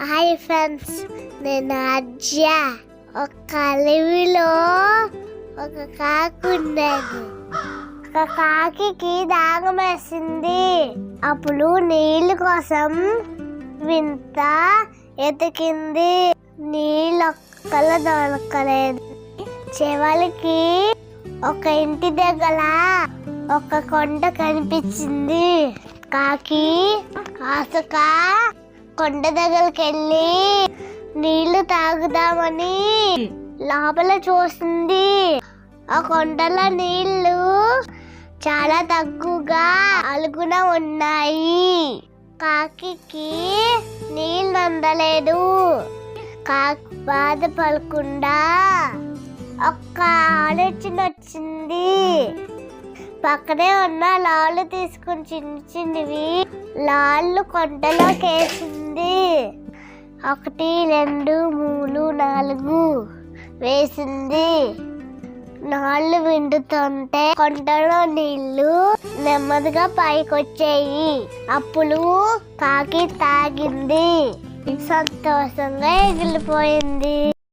Hi friends, నేను అజ్జ. ఒక అడవిలో ఒక కాకి ఉండేది. ఒక కాకి దాహం వేసింది. అప్పుడు నీళ్ళ కోసం వింత ఎతికింది. నీళ్ళు ఒక్కల దొరకలేదు. చివరికి ఒక ఇంటి దగ్గర ఒక కొండ కనిపించింది. కాకి ఆశగా కొండ దగ్గరికి వెళ్ళి నీళ్లు తాగుదామని లోపల చూసింది. ఆ కొండల నీళ్లు చాలా తక్కువగా అలుగున ఉన్నాయి. కాకి నీళ్ళు అందలేదు. కాకి బాధపడకుండా ఒక్క ఆలోచన వచ్చింది. పక్కనే ఉన్న లాళ్ళు తీసుకుని చిన్నవి లాళ్ళు కొండలోకి వేసింది. 1, 2, 3, 4 వేసింది. నాళ్ళు విండుతుంటే కొండలో నీళ్లు నెమ్మదిగా పైకొచ్చాయి. అప్పుడు కాకి తాగింది. సంతోషంగా ఎగిలిపోయింది.